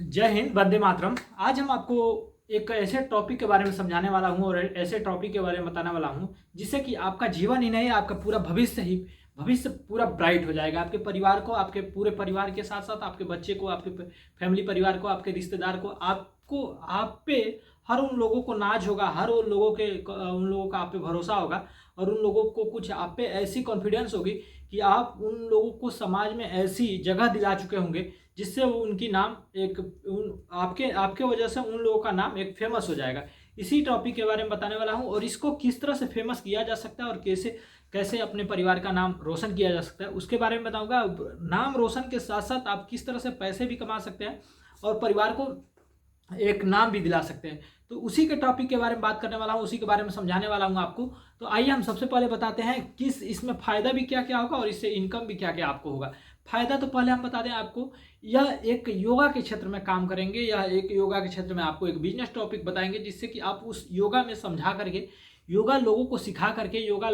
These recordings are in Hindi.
जय हिंद, वंदे मातरम। आज हम आपको एक ऐसे टॉपिक के बारे में समझाने वाला हूँ और ऐसे टॉपिक के बारे में बताने वाला हूँ जिससे कि आपका जीवन ही नहीं, आपका पूरा भविष्य पूरा ब्राइट हो जाएगा। आपके परिवार को, आपके पूरे परिवार के साथ साथ आपके बच्चे को, आपके फैमिली परिवार को, आपके रिश्तेदार को, आपको, आप पे हर उन लोगों को नाज होगा, हर उन लोगों का आप पे भरोसा होगा और उन लोगों को कुछ आप पे ऐसी कॉन्फिडेंस होगी कि आप उन लोगों को समाज में ऐसी जगह दिला चुके होंगे जिससे वो उनकी नाम एक आपके आपके वजह से उन लोगों का नाम एक फेमस हो जाएगा। इसी टॉपिक के बारे में बताने वाला हूँ और इसको किस तरह से फेमस किया जा सकता है और कैसे कैसे अपने परिवार का नाम रोशन किया जा सकता है उसके बारे में बताऊंगा। नाम रोशन के साथ साथ आप किस तरह से पैसे भी कमा सकते हैं और परिवार को एक नाम भी दिला सकते हैं। तो उसी के टॉपिक के बारे में बात करने वाला हूँ, उसी के बारे में समझाने वाला हूँ आपको। तो आइए हम सबसे पहले बताते हैं किस इसमें फ़ायदा भी क्या क्या होगा और इससे इनकम भी क्या क्या आपको होगा। फ़ायदा तो पहले हम बता दें आपको, यह एक योगा के क्षेत्र में काम करेंगे, यह एक योगा के क्षेत्र में आपको एक बिजनेस टॉपिक बताएंगे जिससे कि आप उस योगा में समझा करके, योगा लोगों को सिखा करके, योगा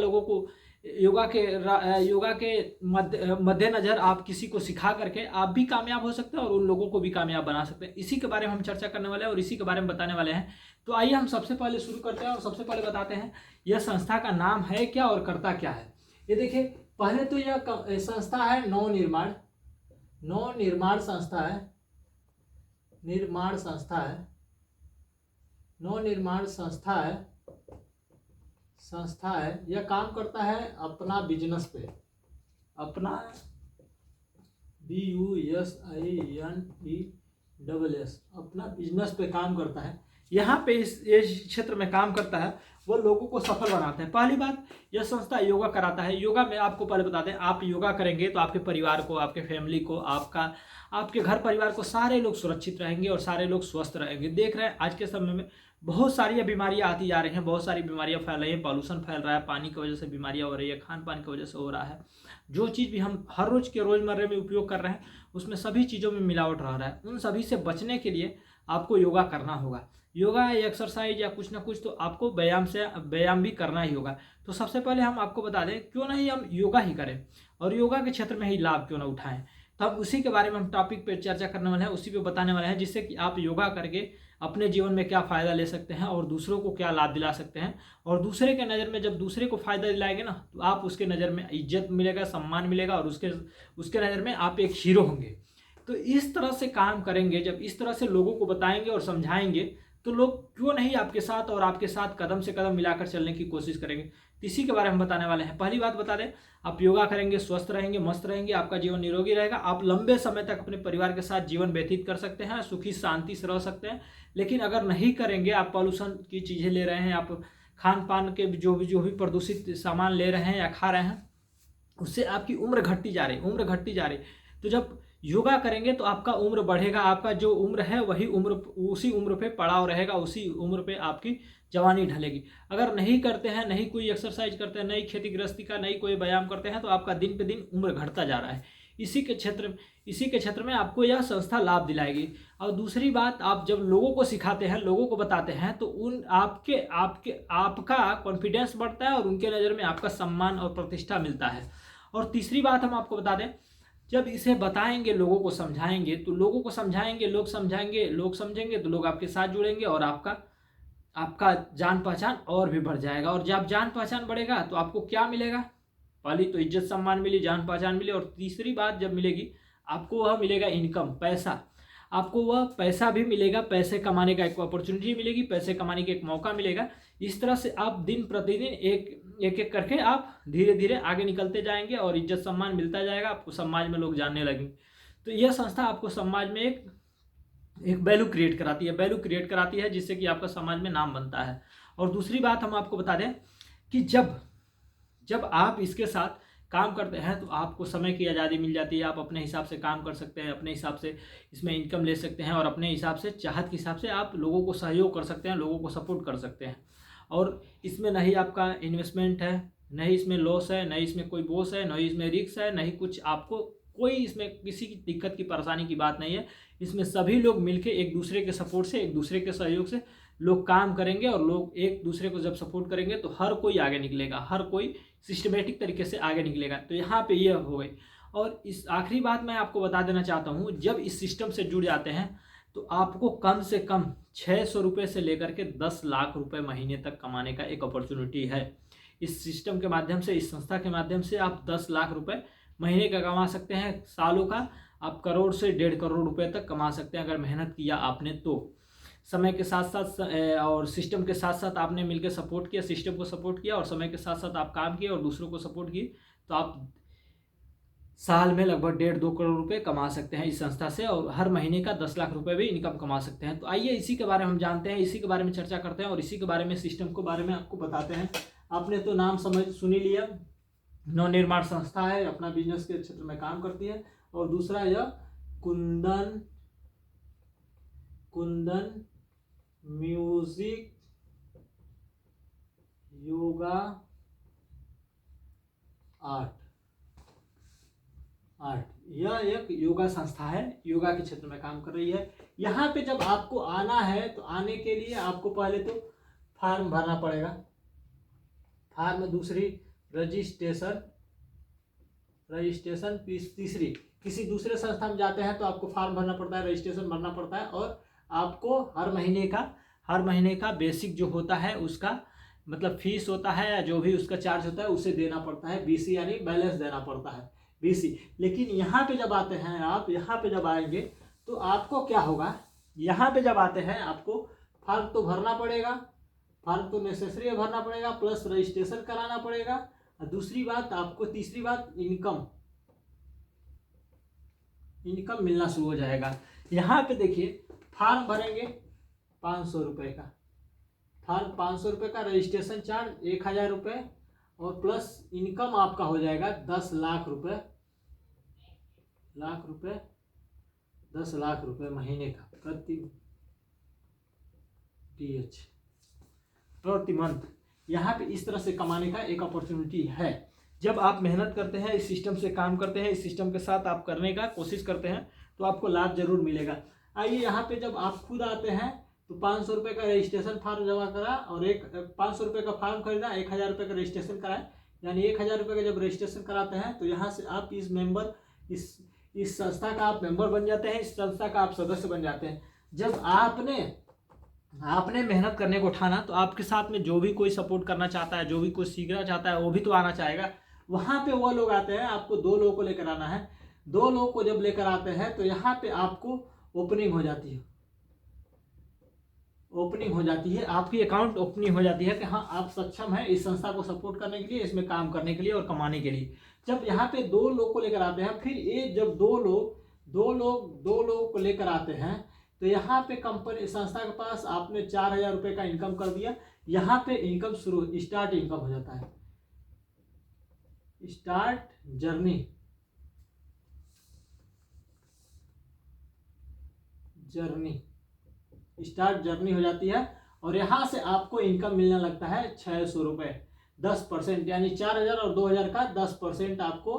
के मद्देनज़र आप किसी को सिखा करके आप भी कामयाब हो सकते हैं और उन लोगों को भी कामयाब बना सकते हैं। इसी के बारे में हम चर्चा करने वाले हैं और इसी के बारे में बताने वाले हैं। तो आइए हम सबसे पहले शुरू करते हैं और सबसे पहले बताते हैं यह संस्था का नाम है क्या और करता क्या है। ये देखिए, पहले तो यह संस्था है नवनिर्माण संस्था है, नवनिर्माण संस्था है। यह काम करता है अपना बिजनेस पे, अपना BUSINESS, अपना बिजनेस पे काम करता है। यहाँ पे इस क्षेत्र में काम करता है, वो लोगों को सफल बनाते हैं। पहली बात, यह संस्था योगा कराता है। योगा में आपको पहले बता दें, आप योगा करेंगे तो आपके परिवार को, आपके फैमिली को, आपके घर परिवार को सारे लोग सुरक्षित रहेंगे और सारे लोग स्वस्थ रहेंगे। देख रहे हैं आज के समय में बहुत सारी बीमारियां आती जा रही हैं, बहुत सारी बीमारियां फैल रही हैं, पॉल्यूशन फैल रहा है, पानी की वजह से बीमारियां हो रही है, खान पान की वजह से हो रहा है। जो चीज़ भी हम हर रोज़ के रोज़मर्रे में उपयोग कर रहे हैं उसमें सभी चीज़ों में मिलावट रह रहा है। उन सभी से बचने के लिए आपको योगा करना होगा। योगा या एक्सरसाइज या कुछ ना कुछ तो आपको व्यायाम भी करना ही होगा। तो सबसे पहले हम आपको बता दें, क्यों नहीं हम योगा ही करें और योगा के क्षेत्र में ही लाभ क्यों ना उठाएं। तो अब उसी के बारे में हम टॉपिक पे चर्चा करने वाले हैं, उसी पे बताने वाले हैं जिससे कि आप योगा करके अपने जीवन में क्या फ़ायदा ले सकते हैं और दूसरों को क्या लाभ दिला सकते हैं। और दूसरे के नज़र में जब दूसरे को फ़ायदा दिलाएंगे ना, तो आप उसके नज़र में इज्जत मिलेगा, सम्मान मिलेगा और उसके नज़र में आप एक हीरो होंगे। तो इस तरह से काम करेंगे, जब इस तरह से लोगों को बताएंगे और समझाएंगे तो लोग क्यों नहीं आपके साथ और आपके साथ कदम से कदम मिलाकर चलने की कोशिश करेंगे। तो इसी के बारे में बताने वाले हैं। पहली बात बता दें, आप योगा करेंगे, स्वस्थ रहेंगे, मस्त रहेंगे, आपका जीवन निरोगी रहेगा, आप लंबे समय तक अपने परिवार के साथ जीवन व्यतीत कर सकते हैं, सुखी शांति से रह सकते हैं। लेकिन अगर नहीं करेंगे, आप पॉल्यूशन की चीज़ें ले रहे हैं, आप खान पान के जो भी प्रदूषित सामान ले रहे हैं या खा रहे हैं, उससे आपकी उम्र घटती जा रही। तो जब योगा करेंगे तो आपका उम्र बढ़ेगा, आपका जो उम्र है वही उम्र उसी उम्र पे पड़ाव रहेगा, उसी उम्र पे आपकी जवानी ढलेगी। अगर नहीं करते हैं, नहीं कोई एक्सरसाइज करते हैं, नहीं खेती गृहस्थी का, नहीं कोई व्यायाम करते हैं, तो आपका दिन पे दिन उम्र घटता जा रहा है। इसी के क्षेत्र में आपको यह संस्था लाभ दिलाएगी। और दूसरी बात, आप जब लोगों को सिखाते हैं, लोगों को बताते हैं, तो आपका कॉन्फिडेंस बढ़ता है और उनके नज़र में आपका सम्मान और प्रतिष्ठा मिलता है। और तीसरी बात हम आपको बता दें, जब इसे बताएंगे, लोगों को समझाएंगे, लोग समझेंगे तो लोग आपके साथ जुड़ेंगे और आपका जान पहचान और भी बढ़ जाएगा। और जब जान पहचान बढ़ेगा तो आपको क्या मिलेगा? पहली तो इज्जत सम्मान मिली, जान पहचान मिली, और तीसरी बात जब मिलेगी आपको वह मिलेगा इनकम, पैसा। आपको वह पैसा भी मिलेगा, पैसे कमाने का एक अपॉर्चुनिटी मिलेगी, पैसे कमाने का एक मौका मिलेगा। इस तरह से आप दिन प्रतिदिन एक करके आप धीरे धीरे आगे निकलते जाएंगे और इज्जत सम्मान मिलता जाएगा, आपको समाज में लोग जानने लगेंगे। तो यह संस्था आपको समाज में एक वैल्यू क्रिएट कराती है जिससे कि आपका समाज में नाम बनता है। और दूसरी बात हम आपको बता दें कि जब आप इसके साथ काम करते हैं तो आपको समय की आज़ादी मिल जाती है, आप अपने हिसाब से काम कर सकते हैं, अपने हिसाब से इसमें इनकम ले सकते हैं और अपने हिसाब से, चाहत के हिसाब से आप लोगों को सहयोग कर सकते हैं, लोगों को सपोर्ट कर सकते हैं। और इसमें नहीं आपका इन्वेस्टमेंट है, नहीं इसमें लॉस है, नहीं इसमें कोई बॉस है, नहीं इसमें रिस्क है, नहीं कुछ आपको कोई इसमें किसी की दिक्कत की परेशानी की बात नहीं है। इसमें सभी लोग मिलके एक दूसरे के सपोर्ट से, एक दूसरे के सहयोग से लोग काम करेंगे और लोग एक दूसरे को जब सपोर्ट करेंगे तो हर कोई आगे निकलेगा, हर कोई सिस्टमेटिक तरीके से आगे निकलेगा। तो यहाँ पे ये हो गई। और इस आखिरी बात मैं आपको बता देना चाहता हूँ, जब इस सिस्टम से जुड़ जाते हैं तो आपको कम से कम 600 रुपये से लेकर के 10 लाख रुपए महीने तक कमाने का एक अपॉर्चुनिटी है। इस सिस्टम के माध्यम से, इस संस्था के माध्यम से आप 10 लाख रुपए महीने का कमा सकते हैं। सालों का आप करोड़ से 1.5 करोड़ रुपए तक कमा सकते हैं अगर मेहनत किया आपने तो। समय के साथ साथ और सिस्टम के साथ साथ आपने मिलकर सपोर्ट किया, सिस्टम को सपोर्ट किया और समय के साथ साथ आप काम किए और दूसरों को सपोर्ट किए, तो आप साल में लगभग 1.5-2 करोड़ रुपए कमा सकते हैं इस संस्था से, और हर महीने का 10 लाख रुपए भी इनकम कमा सकते हैं। तो आइए इसी के बारे में हम जानते हैं, इसी के बारे में चर्चा करते हैं और इसी के बारे में, सिस्टम के बारे में आपको बताते हैं। आपने तो नाम समझ सुन ही लिया, नवनिर्माण संस्था है, अपना बिजनेस के क्षेत्र में काम करती है। और दूसरा यह कुंदन म्यूजिक योगा आर्ट, यह एक योगा संस्था है, योगा के क्षेत्र में काम कर रही है। यहाँ पे जब आपको आना है तो आने के लिए आपको पहले तो फॉर्म भरना पड़ेगा। फॉर्म, दूसरी रजिस्ट्रेशन, तीसरी किसी दूसरे संस्था में जाते हैं तो आपको फॉर्म भरना पड़ता है, रजिस्ट्रेशन भरना पड़ता है, और आपको हर महीने का बेसिक जो होता है उसका मतलब फीस होता है या जो भी उसका चार्ज होता है उसे देना पड़ता है, BC यानी बैलेंस देना पड़ता है, BC। लेकिन यहाँ पे जब आते हैं आप, यहाँ पे जब आएंगे तो आपको क्या होगा, यहाँ पे जब आते हैं आपको फॉर्म तो भरना पड़ेगा, फॉर्म तो नेसेसरी भरना पड़ेगा, प्लस रजिस्ट्रेशन कराना पड़ेगा। और दूसरी बात आपको, तीसरी बात इनकम मिलना शुरू हो जाएगा। यहाँ पे देखिए फॉर्म भरेंगे 500 रुपये का, फॉर्म 500 रुपये का, रजिस्ट्रेशन चार्ज 1000 रुपये, और प्लस इनकम आपका हो जाएगा 10 लाख रुपये, 10 लाख रुपये महीने का प्रति मंथ। यहाँ पे इस तरह से कमाने का एक अपॉर्चुनिटी है। जब आप मेहनत करते हैं, इस सिस्टम से काम करते हैं, इस सिस्टम के साथ आप करने का कोशिश करते हैं तो आपको लाभ जरूर मिलेगा। आइए यहाँ पे जब आप खुद आते हैं तो 500 रुपये का रजिस्ट्रेशन फॉर्म जमा करा और 500 रुपये का फॉर्म खरीदा, 1000 रुपये का रजिस्ट्रेशन कराए, यानी 1000 रुपये का जब रजिस्ट्रेशन कराते हैं तो यहाँ से आप इस संस्था का आप मेंबर बन जाते हैं, इस संस्था का आप सदस्य बन जाते हैं। जब आपने मेहनत करने को उठाना तो आपके साथ में जो भी कोई सपोर्ट करना चाहता है, जो भी कोई सीखना चाहता है, वो भी तो आना चाहेगा। वहाँ पे वो लोग आते हैं, आपको 2 लोगों को लेकर आना है। 2 लोगों को जब लेकर आते हैं तो यहाँ पे आपको ओपनिंग हो जाती है, आपकी अकाउंट ओपनिंग हो जाती है कि हाँ आप सक्षम हैं इस संस्था को सपोर्ट करने के लिए, इसमें काम करने के लिए और कमाने के लिए। जब यहाँ पे 2 लोग को लेकर आते हैं, फिर ये जब 2 लोग को लेकर आते हैं तो यहाँ पे कंपनी, संस्था के पास आपने 4000 रुपये का इनकम कर दिया। यहाँ पे इनकम स्टार्ट इनकम हो जाता है, स्टार्ट जर्नी हो जाती है। और यहाँ से आपको इनकम मिलने लगता है 600 रुपये, 10%, यानी 4000 और 2000 का 10% आपको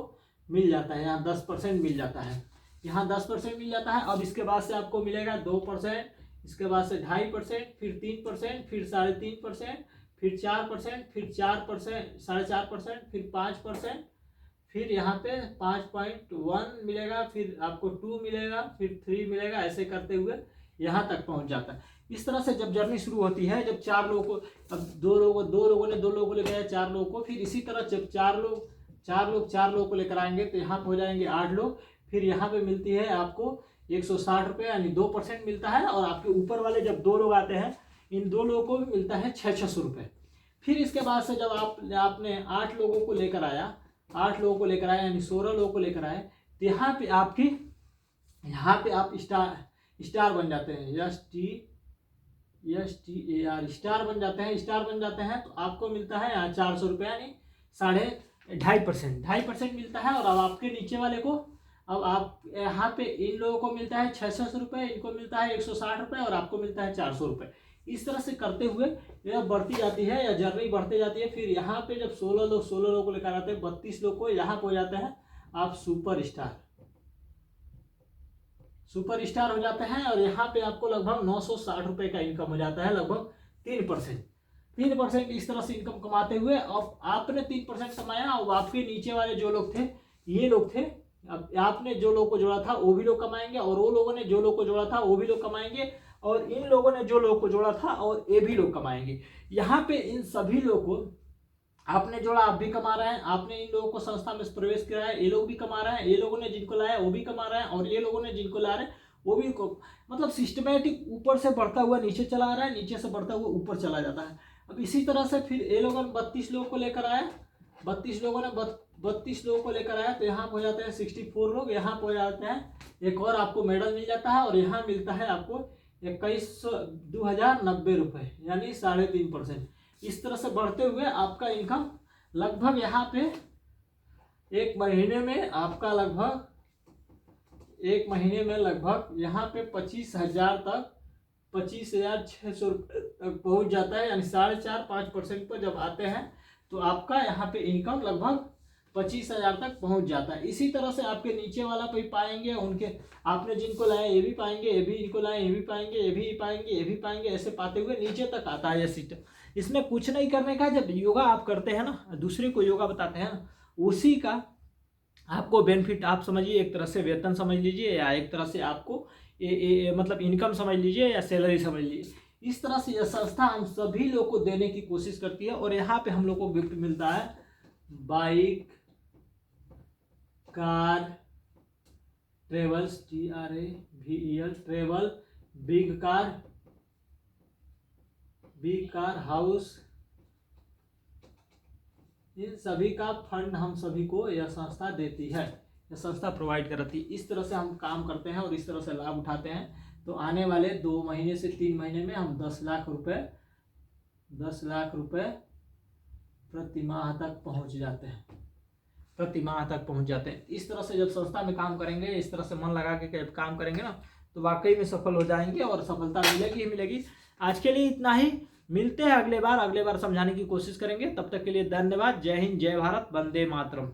मिल जाता है। यहाँ 10% मिल जाता है, यहाँ 10% मिल जाता है। अब इसके बाद से आपको मिलेगा 2%, इसके बाद से 2.5%, फिर 3%, फिर 3.5%, फिर 4%, फिर 4%, 4.5%, फिर 5%, फिर यहाँ पे 5.1 मिलेगा, फिर आपको 2 मिलेगा, फिर 3 मिलेगा, ऐसे करते हुए यहाँ तक पहुँच जाता है। इस तरह से जब जर्नी शुरू होती है, जब 4 लोगों को, अब 2 लोगों को लेकर आया 4 लोगों को, फिर इसी तरह जब 4 लोगों को लेकर आएंगे तो यहाँ पे हो जाएंगे 8 लोग। फिर यहाँ पे मिलती है आपको 160 रुपये, यानी 2% मिलता है। और आपके ऊपर वाले जब 2 लोग आते हैं, इन 2 लोगों को भी मिलता है 600 रुपये। फिर इसके बाद से जब आपने 8 लोगों को लेकर आया, यानी 16 लोगों को लेकर आए, तो यहाँ पे आप स्टार बन जाते हैं, स्टार बन जाते हैं। तो आपको मिलता है यहाँ 400 रुपये, यानी 2.5% मिलता है। और अब आपके नीचे वाले को, अब आप यहाँ पे इन लोगों को मिलता है 600 रुपये, इनको मिलता है 160 रुपये, और आपको मिलता है 400 रुपये। इस तरह से करते हुए यह बढ़ती जाती है, या जर्नी बढ़ते जाती है। फिर यहाँ पे जब 16 लोग को लेकर आते हैं, 32 लोग को, यहाँ पे हो जाते हैं आप सुपर स्टार हो जाते हैं। और यहाँ पे आपको लगभग 960 रुपये का इनकम हो जाता है, लगभग 3%। इस तरह से इनकम कमाते हुए अब आपने 3% कमाया, और आपके नीचे वाले जो लोग थे, ये लोग थे अब आपने जो लोग को जोड़ा था वो भी लोग कमाएंगे, और वो लोगों ने जो लोग को जोड़ा था वो भी लोग कमाएंगे, और इन लोगों ने जो लोग को जोड़ा था और ये भी लोग कमाएंगे। यहाँ पे इन सभी लोग को आपने जोड़ा, आप भी कमा रहे हैं, आपने इन लोगों को संस्था में प्रवेश किया है, ये लोग भी कमा रहे हैं, ये लोगों ने जिनको लाया वो भी कमा रहे हैं, और ये लोगों ने जिनको ला रहे हैं वो भी मतलब सिस्टमेटिक ऊपर से बढ़ता हुआ नीचे चला आ रहा है, नीचे से बढ़ता हुआ ऊपर चला जाता है। अब इसी तरह से फिर ये लोगों ने 32 लोगों को लेकर आया, 32 लोगों ने 32 लोगों को लेकर आया, तो यहाँ हो जाते हैं 64 लोग, यहाँ हो जाते हैं एक और आपको मेडल मिल जाता है, और यहाँ मिलता है आपको 2090 रुपये, यानी 3.5%। इस तरह से बढ़ते हुए आपका इनकम लगभग यहाँ पे एक महीने में आपका लगभग यहाँ पे 25,000 तक 25,600 रुपये तक पहुँच जाता है, यानी 4.5-5% पर जब आते हैं तो आपका यहाँ पे इनकम लगभग 25,000 तक पहुँच जाता है। इसी तरह से आपके नीचे वाला पे पाएंगे, उनके आपने जिनको लाया ये भी पाएंगे, ये भी इनको लाए ये भी पाएंगे, ये भी पाएंगे, ये भी पाएंगे, ऐसे पाते हुए नीचे तक आता है ये सिस्टम। इसमें कुछ नहीं करने का, जब योगा आप करते हैं ना, दूसरे को योगा बताते हैं ना, उसी का आपको बेनिफिट आप समझिए, एक तरह से वेतन समझ लीजिए, या एक तरह से आपको मतलब इनकम समझ लीजिए, या सैलरी समझ लीजिए। इस तरह से यह संस्था हम सभी लोग को देने की कोशिश करती है। और यहाँ पे हम लोग को गिफ्ट मिलता है bike, car, travels, TRAVEL, travel, big car, house, इन सभी का फंड हम सभी को यह संस्था देती है, यह संस्था प्रोवाइड कराती है। इस तरह से हम काम करते हैं और इस तरह से लाभ उठाते हैं। तो आने वाले 2 महीने से 3 महीने में हम 10 लाख रुपए प्रति माह तक पहुंच जाते हैं। इस तरह से जब संस्था में काम करेंगे, इस तरह से मन लगा के काम करेंगे ना, तो वाकई में सफल हो जाएंगे और सफलता मिलेगी। आज के लिए इतना ही, मिलते हैं अगले बार समझाने की कोशिश करेंगे। तब तक के लिए धन्यवाद। जय हिंद, जय भारत, वंदे मातरम।